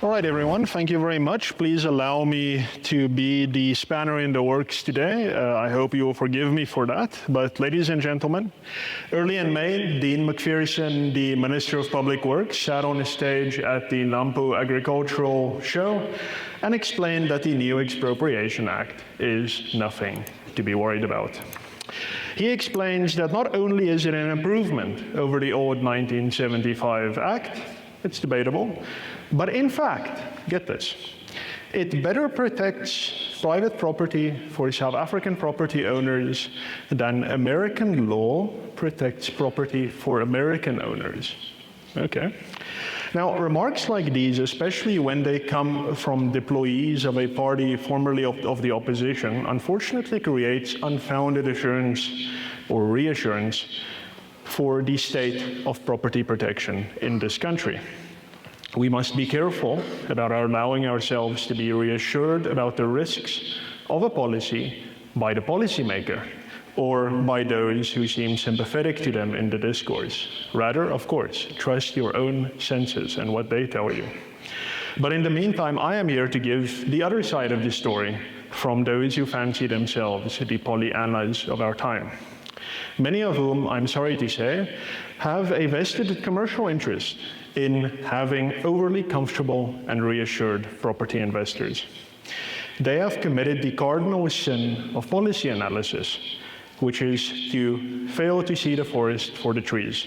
All right, everyone, thank you very much. Please allow me to be the spanner in the works today. I hope you will forgive me for that. But ladies and gentlemen, early in May, Dean McPherson, the Minister of Public Works, sat on a stage at the Nampo Agricultural Show and explained that the new Expropriation Act is nothing to be worried about. He explains that not only is it an improvement over the old 1975 Act, it's debatable, but in fact, get this, it better protects private property for South African property owners than American law protects property for American owners. Okay. Now, remarks like these, especially when they come from employees of a party formerly of the opposition, unfortunately creates unfounded assurance or reassurance for the state of property protection in this country. We must be careful about allowing ourselves to be reassured about the risks of a policy by the policymaker or by those who seem sympathetic to them in the discourse. Rather, of course, trust your own senses and what they tell you. But in the meantime, I am here to give the other side of the story from those who fancy themselves the Pollyannas of our time. Many of whom, I'm sorry to say, have a vested commercial interest in having overly comfortable and reassured property investors. They have committed the cardinal sin of policy analysis, which is to fail to see the forest for the trees,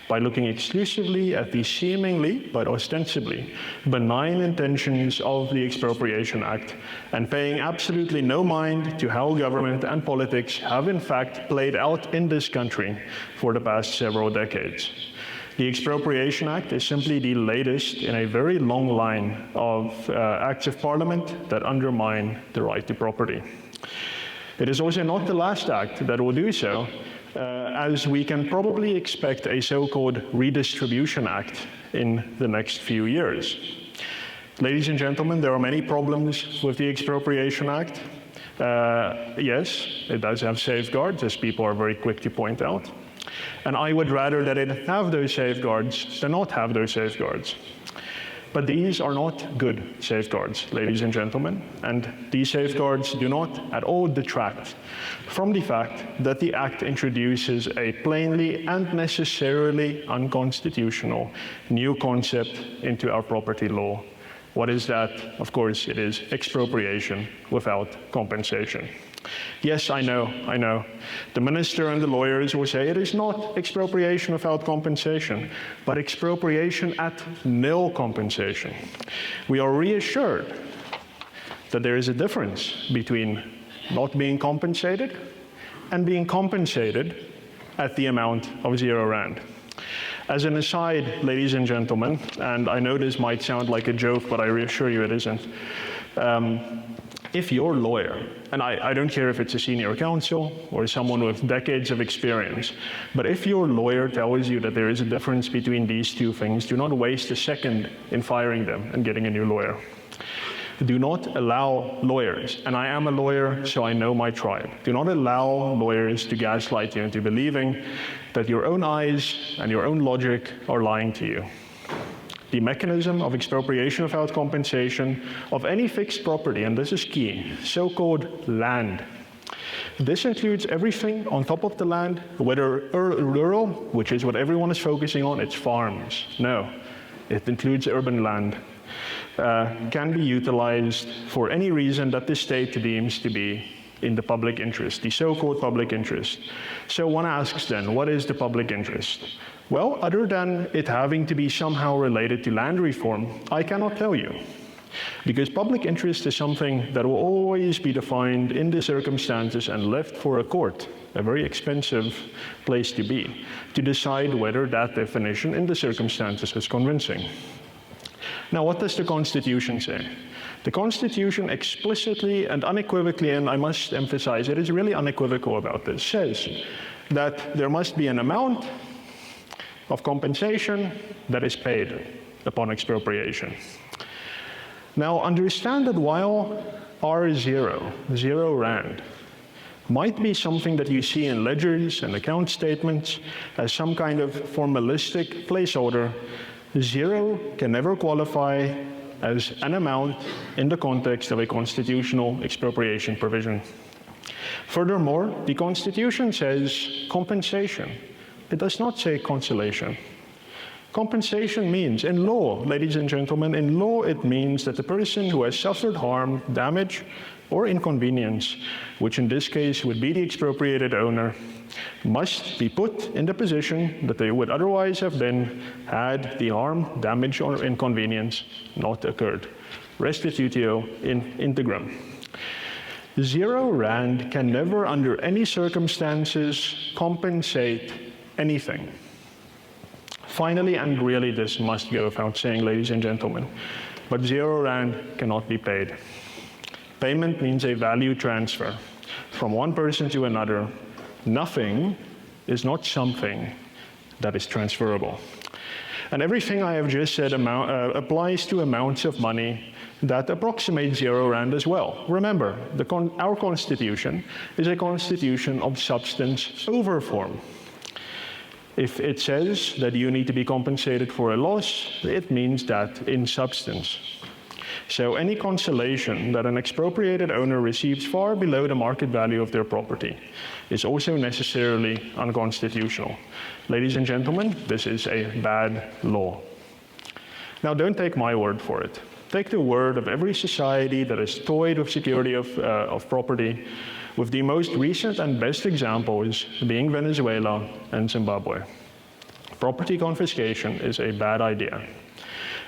by looking exclusively at the seemingly, but ostensibly, benign intentions of the Expropriation Act and paying absolutely no mind to how government and politics have in fact played out in this country for the past several decades. The Expropriation Act is simply the latest in a very long line of acts of parliament that undermine the right to property. It is also not the last act that will do so, as we can probably expect a so-called Redistribution Act in the next few years. Ladies and gentlemen, there are many problems with the Expropriation Act. Yes, it does have safeguards, as people are very quick to point out. And I would rather that it have those safeguards than not have those safeguards. But these are not good safeguards, ladies and gentlemen, and these safeguards do not at all detract from the fact that the Act introduces a plainly and necessarily unconstitutional new concept into our property law. What is that? Of course, it is expropriation without compensation. Yes, I know. The minister and the lawyers will say it is not expropriation without compensation, but expropriation at nil compensation. We are reassured that there is a difference between not being compensated and being compensated at the amount of 0 rand. As an aside, ladies and gentlemen, and I know this might sound like a joke, but I reassure you it isn't, if your lawyer, and I don't care if it's a senior counsel or someone with decades of experience, but if your lawyer tells you that there is a difference between these two things, do not waste a second in firing them and getting a new lawyer. Do not allow lawyers, and I am a lawyer, so I know my tribe, do not allow lawyers to gaslight you into believing that your own eyes and your own logic are lying to you. The mechanism of expropriation without compensation of any fixed property, and this is key, so-called land. This includes everything on top of the land, whether rural, which is what everyone is focusing on, it's farms. No, it includes urban land. Can be utilized for any reason that the state deems to be in the public interest, the so-called public interest. So one asks then, what is the public interest? Well, other than it having to be somehow related to land reform, I cannot tell you. Because public interest is something that will always be defined in the circumstances and left for a court, a very expensive place to be, to decide whether that definition in the circumstances is convincing. Now, what does the Constitution say? The Constitution explicitly and unequivocally, and I must emphasize it is really unequivocal about this, says that there must be an amount of compensation that is paid upon expropriation. Now, understand that while R0, 0 rand, might be something that you see in ledgers and account statements as some kind of formalistic placeholder, 0 can never qualify as an amount in the context of a constitutional expropriation provision. Furthermore, the Constitution says compensation. It does not say consolation. Compensation means, in law, ladies and gentlemen, in law it means that the person who has suffered harm, damage, or inconvenience, which in this case would be the expropriated owner, must be put in the position that they would otherwise have been had the harm, damage, or inconvenience not occurred. Restitutio in integrum. 0 rand can never, under any circumstances, compensate anything. Finally, and really this must go without saying, ladies and gentlemen, but 0 rand cannot be paid. Payment means a value transfer from one person to another. Nothing is not something that is transferable. And everything I have just said applies to amounts of money that approximate 0 rand as well. Remember, our Constitution is a constitution of substance over form. If it says that you need to be compensated for a loss, it means that in substance. So any consolation that an expropriated owner receives far below the market value of their property is also necessarily unconstitutional. Ladies and gentlemen, this is a bad law. Now, don't take my word for it. Take the word of every society that is toyed with security of property, with the most recent and best examples being Venezuela and Zimbabwe. Property confiscation is a bad idea.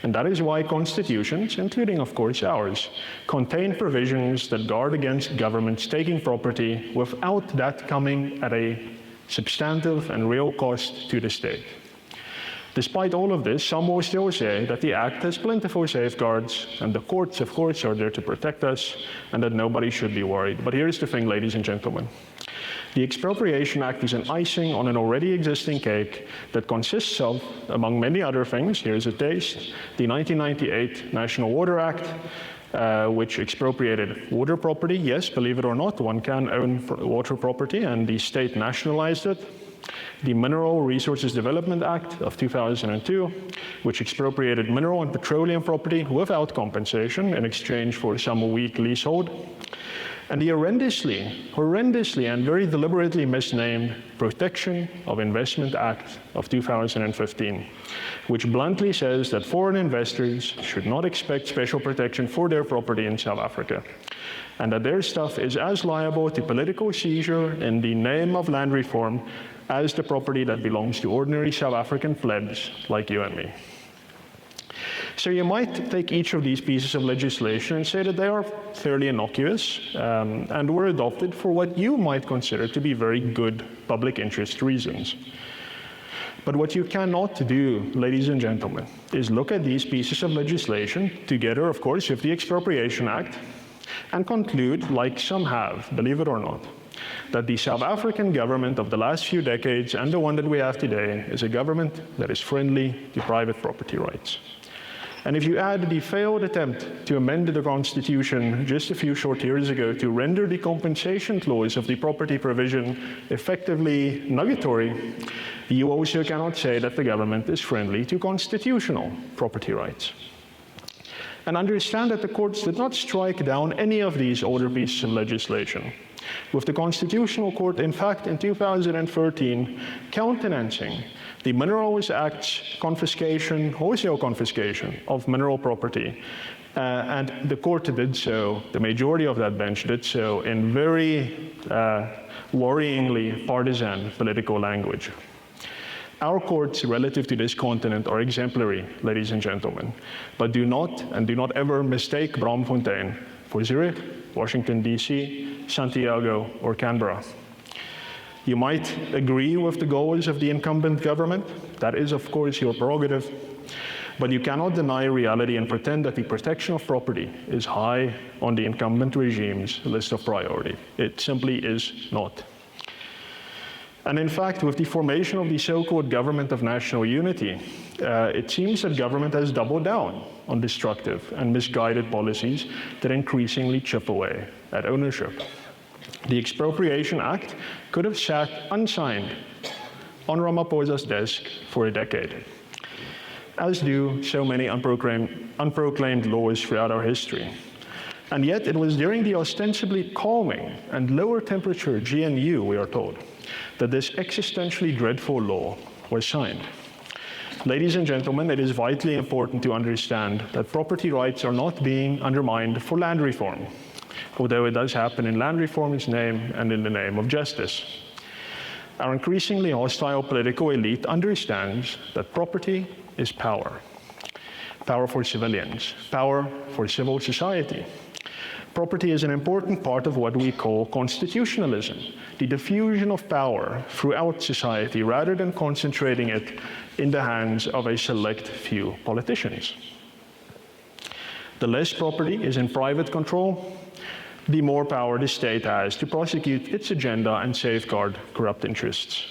And that is why constitutions, including of course ours, contain provisions that guard against governments taking property without that coming at a substantive and real cost to the state. Despite all of this, some will still say that the Act has plentiful safeguards, and the courts, of course, are there to protect us, and that nobody should be worried. But here's the thing, ladies and gentlemen. The Expropriation Act is an icing on an already existing cake that consists of, among many other things, here's a taste, the 1998 National Water Act, which expropriated water property. Yes, believe it or not, one can own water property, and the state nationalized it. The Mineral Resources Development Act of 2002, which expropriated mineral and petroleum property without compensation in exchange for some weak leasehold. And the horrendously and very deliberately misnamed Protection of Investment Act of 2015, which bluntly says that foreign investors should not expect special protection for their property in South Africa, and that their stuff is as liable to political seizure in the name of land reform as the property that belongs to ordinary South African plebs like you and me. So you might take each of these pieces of legislation and say that they are fairly innocuous and were adopted for what you might consider to be very good public interest reasons. But what you cannot do, ladies and gentlemen, is look at these pieces of legislation together, of course, with the Expropriation Act, and conclude, like some have, believe it or not, that the South African government of the last few decades and the one that we have today is a government that is friendly to private property rights. And if you add the failed attempt to amend the Constitution just a few short years ago to render the compensation clause of the property provision effectively nugatory, you also cannot say that the government is friendly to constitutional property rights. And understand that the courts did not strike down any of these older pieces of legislation, with the Constitutional Court, in fact, in 2013, countenancing the Minerals Act's confiscation, wholesale confiscation of mineral property. And the court did so, the majority of that bench did so in very worryingly partisan political language. Our courts relative to this continent are exemplary, ladies and gentlemen, but do not ever mistake Braamfontein for Zurich, Washington, D.C., Santiago, or Canberra. You might agree with the goals of the incumbent government. That is, of course, your prerogative. But you cannot deny reality and pretend that the protection of property is high on the incumbent regime's list of priority. It simply is not. And in fact, with the formation of the so-called government of national unity, it seems that government has doubled down on destructive and misguided policies that increasingly chip away at ownership. The Expropriation Act could have sat unsigned on Ramaphosa's desk for a decade. as do so many unproclaimed laws throughout our history. And yet it was during the ostensibly calming and lower temperature GNU, we are told, that this existentially dreadful law was signed. Ladies and gentlemen, it is vitally important to understand that property rights are not being undermined for land reform, although it does happen in land reform's name and in the name of justice. Our increasingly hostile political elite understands that property is power. Power for civilians, power for civil society. Property is an important part of what we call constitutionalism, the diffusion of power throughout society rather than concentrating it in the hands of a select few politicians. The less property is in private control, the more power the state has to prosecute its agenda and safeguard corrupt interests.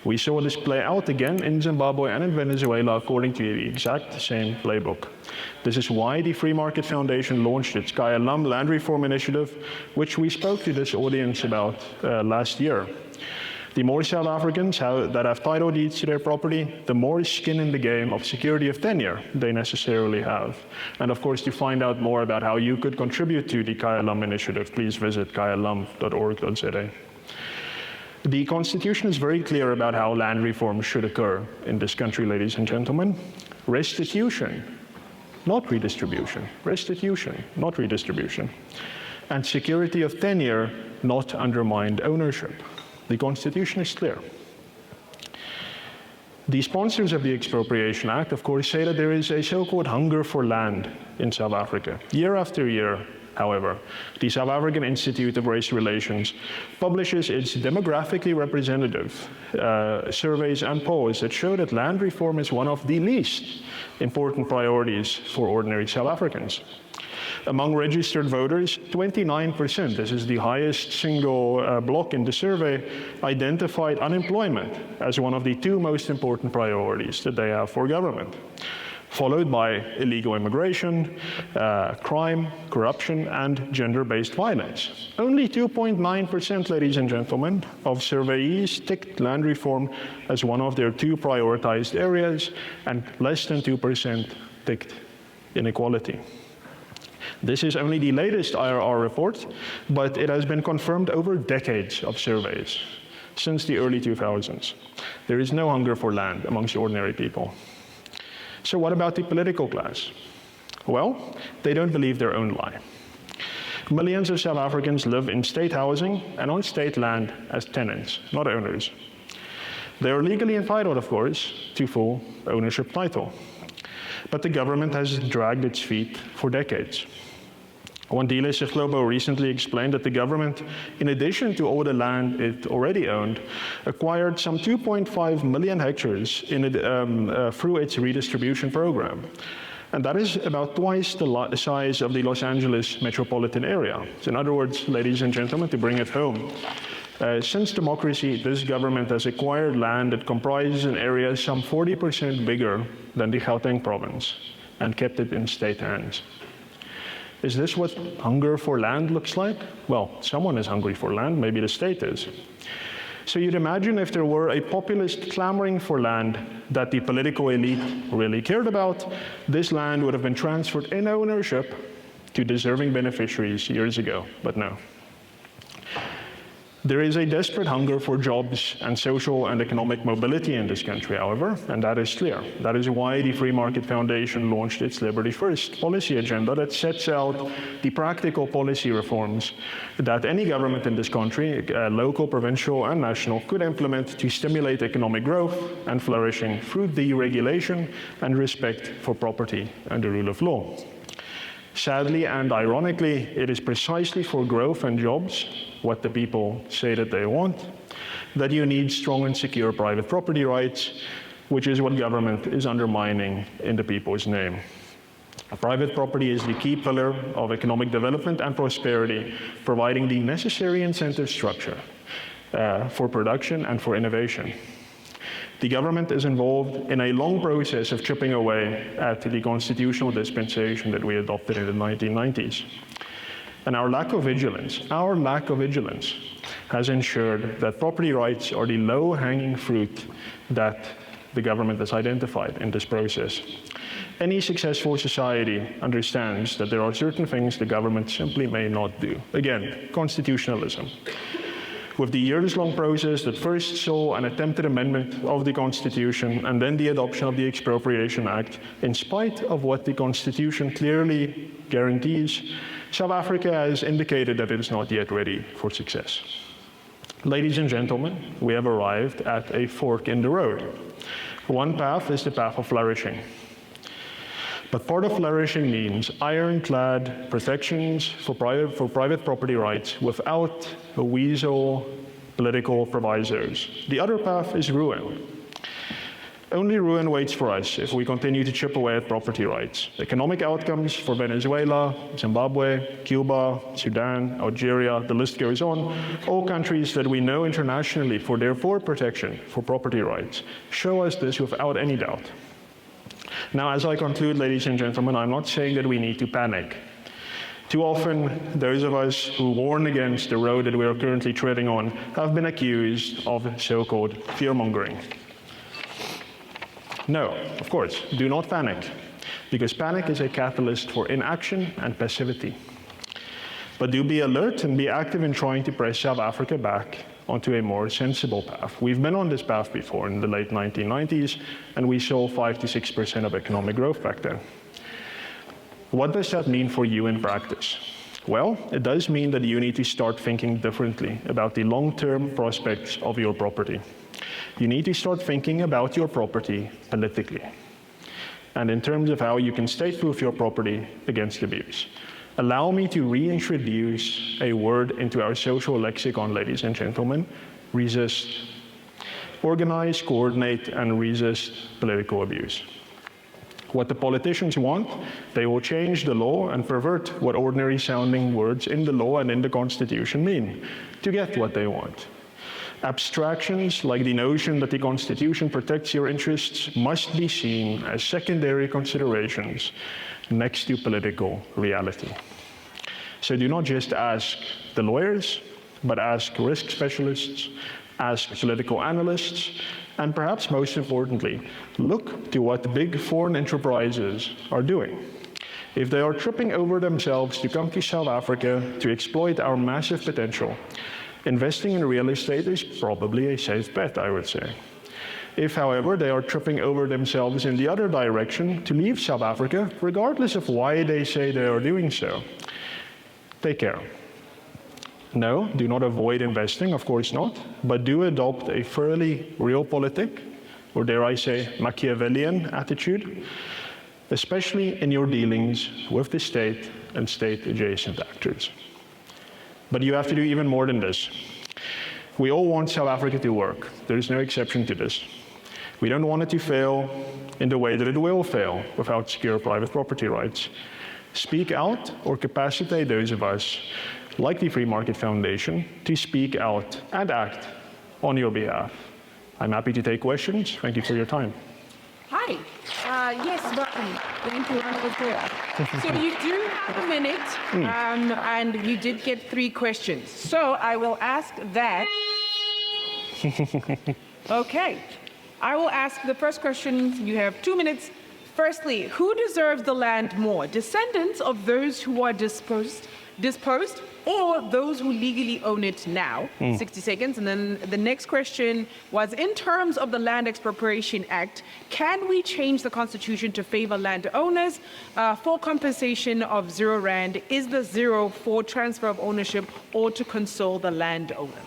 We saw this play out again in Zimbabwe and in Venezuela according to the exact same playbook. This is why the Free Market Foundation launched its Kaya Lam land reform initiative, which we spoke to this audience about last year. The more South Africans that have title deeds to their property, the more skin in the game of security of tenure they necessarily have. And of course, to find out more about how you could contribute to the Kaya Lam initiative, please visit kayalam.org.za. The Constitution is very clear about how land reform should occur in this country, ladies and gentlemen. Restitution, not redistribution. Restitution, not redistribution. And security of tenure, not undermined ownership. The Constitution is clear. The sponsors of the Expropriation Act, of course, say that there is a so-called hunger for land in South Africa. Year after year, however, the South African Institute of Race Relations publishes its demographically representative surveys and polls that show that land reform is one of the least important priorities for ordinary South Africans. Among registered voters, 29%, this is the highest single block in the survey, identified unemployment as one of the two most important priorities that they have for government, followed by illegal immigration, crime, corruption, and gender-based violence. Only 2.9%, ladies and gentlemen, of surveyees ticked land reform as one of their two prioritized areas, and less than 2% ticked inequality. This is only the latest IRR report, but it has been confirmed over decades of surveys, since the early 2000s. There is no hunger for land amongst ordinary people. So what about the political class? Well, they don't believe their own lie. Millions of South Africans live in state housing and on state land as tenants, not owners. They are legally entitled, of course, to full ownership title. But the government has dragged its feet for decades. Wandile Siglobo recently explained that the government, in addition to all the land it already owned, acquired some 2.5 million hectares through its redistribution program. And that is about twice the size of the Los Angeles metropolitan area. So in other words, ladies and gentlemen, to bring it home, since democracy, this government has acquired land that comprises an area some 40% bigger than the Gauteng province and kept it in state hands. Is this what hunger for land looks like? Well, someone is hungry for land, maybe the state is. So you'd imagine if there were a populist clamoring for land that the political elite really cared about, this land would have been transferred in ownership to deserving beneficiaries years ago, but no. There is a desperate hunger for jobs and social and economic mobility in this country, however, and that is clear. That is why the Free Market Foundation launched its Liberty First policy agenda that sets out the practical policy reforms that any government in this country, local, provincial, and national, could implement to stimulate economic growth and flourishing through deregulation and respect for property and the rule of law. Sadly and ironically, it is precisely for growth and jobs, what the people say that they want, that you need strong and secure private property rights, which is what government is undermining in the people's name. Private property is the key pillar of economic development and prosperity, providing the necessary incentive structure for production and for innovation. The government is involved in a long process of chipping away at the constitutional dispensation that we adopted in the 1990s. And our lack of vigilance has ensured that property rights are the low-hanging fruit that the government has identified in this process. Any successful society understands that there are certain things the government simply may not do. Again, constitutionalism. With the years-long process that first saw an attempted amendment of the Constitution and then the adoption of the Expropriation Act, in spite of what the Constitution clearly guarantees, South Africa has indicated that it is not yet ready for success. Ladies and gentlemen, we have arrived at a fork in the road. One path is the path of flourishing. But part of flourishing means ironclad protections for private property rights without a weasel political provisos. The other path is ruin. Only ruin waits for us if we continue to chip away at property rights. Economic outcomes for Venezuela, Zimbabwe, Cuba, Sudan, Algeria, the list goes on, all countries that we know internationally for their poor protection for property rights, show us this without any doubt. Now, as I conclude, ladies and gentlemen, I'm not saying that we need to panic. Too often, those of us who warn against the road that we are currently treading on have been accused of so-called fear-mongering. No, of course, do not panic, because panic is a catalyst for inaction and passivity. But do be alert and be active in trying to press South Africa back onto a more sensible path. We've been on this path before in the late 1990s, and we saw 5 to 6% of economic growth back then. What does that mean for you in practice? Well, it does mean that you need to start thinking differently about the long-term prospects of your property. You need to start thinking about your property politically, and in terms of how you can state-proof your property against abuse. Allow me to reintroduce a word into our social lexicon, ladies and gentlemen: resist. Organize, coordinate, and resist political abuse. What the politicians want, they will change the law and pervert what ordinary sounding words in the law and in the Constitution mean to get what they want. Abstractions like the notion that the Constitution protects your interests must be seen as secondary considerations next to political reality. So do not just ask the lawyers, but ask risk specialists, ask political analysts, and perhaps most importantly, look to what big foreign enterprises are doing. If they are tripping over themselves to come to South Africa to exploit our massive potential, investing in real estate is probably a safe bet, I would say. If, however, they are tripping over themselves in the other direction to leave South Africa, regardless of why they say they are doing so, take care. No, do not avoid investing, of course not, but do adopt a thoroughly realpolitik, or dare I say, Machiavellian attitude, especially in your dealings with the state and state-adjacent actors. But you have to do even more than this. We all want South Africa to work. There is no exception to this. We don't want it to fail in the way that it will fail without secure private property rights. Speak out or capacitate those of us, like the Free Market Foundation, to speak out and act on your behalf. I'm happy to take questions. Thank you for your time. Hi. Yes, welcome. Thank you, So you do have a minute, and you did get 3 questions. So I will ask that. Okay. I will ask the first question. You have 2 minutes. Firstly, who deserves the land more? Descendants of those who are disposed, or those who legally own it now? 60 seconds. And then the next question was, in terms of the Land Expropriation Act, can we change the Constitution to favor landowners for compensation of R0? Is the 0 for transfer of ownership or to console the landowner?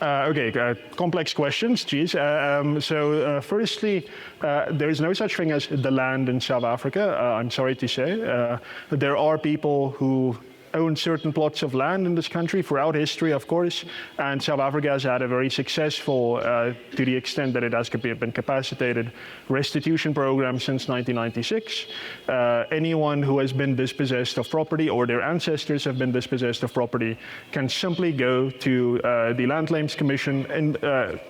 Okay, complex questions, geez. Firstly, there is no such thing as the land in South Africa, I'm sorry to say. There are people who own certain plots of land in this country throughout history, of course, and South Africa has had a very successful, to the extent that it has been capacitated, restitution program since 1996. Anyone who has been dispossessed of property or their ancestors have been dispossessed of property can simply go to the Land Claims Commission and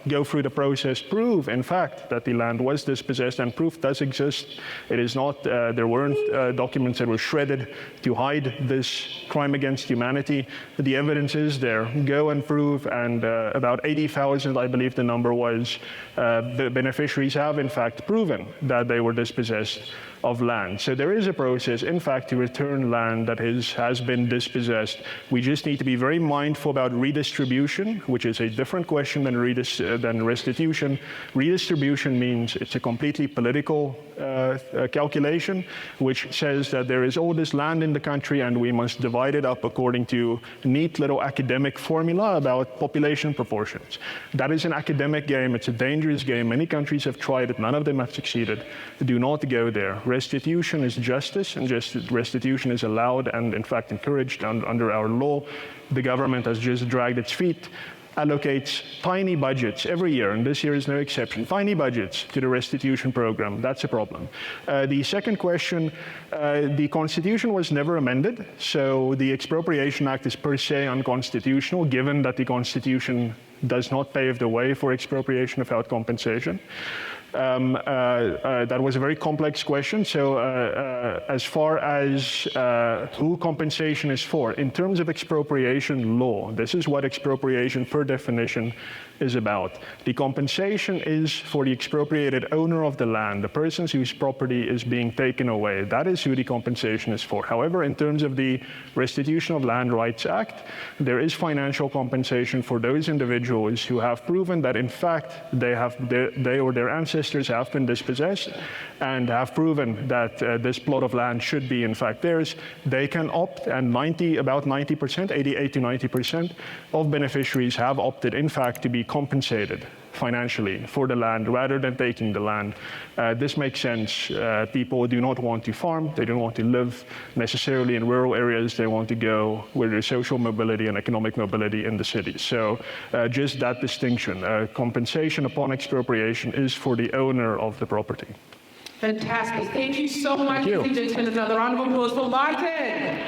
go through the process, prove, in fact, that the land was dispossessed, and proof does exist. It is not, there weren't documents that were shredded to hide this crime against humanity. The evidence is there. Go and prove, and about 80,000, I believe the number was, the beneficiaries have in fact proven that they were dispossessed of land. So there is a process, in fact, to return land that has been dispossessed. We just need to be very mindful about redistribution, which is a different question than restitution. Redistribution means it's a completely political calculation, which says that there is all this land in the country and we must divide it up according to a neat little academic formula about population proportions. That is an academic game. It's a dangerous game. Many countries have tried it. None of them have succeeded. Do not go there. Restitution is justice, and restitution is allowed and, in fact, encouraged under our law. The government has just dragged its feet, allocates tiny budgets every year, and this year is no exception, tiny budgets to the restitution program. That's a problem. The second question, the Constitution was never amended, so the Expropriation Act is per se unconstitutional, given that the Constitution does not pave the way for expropriation without compensation. That was a very complex question. So as far as who compensation is for, in terms of expropriation law, this is what expropriation per definition is about. The compensation is for the expropriated owner of the land, the persons whose property is being taken away. That is who the compensation is for. However, in terms of the Restitution of Land Rights Act, there is financial compensation for those individuals who have proven that, in fact, they or their ancestors have been dispossessed and have proven that this plot of land should be, in fact, theirs. They can opt, and about 90%, 88 to 90% of beneficiaries have opted, in fact, to be compensated financially for the land rather than taking the land. This makes sense. People do not want to farm. They don't want to live necessarily in rural areas. They want to go where there's social mobility and economic mobility in the cities. So just that distinction. Compensation upon expropriation is for the owner of the property. Fantastic. Thank you so much, ladies and gentlemen. Another round of applause for Martin.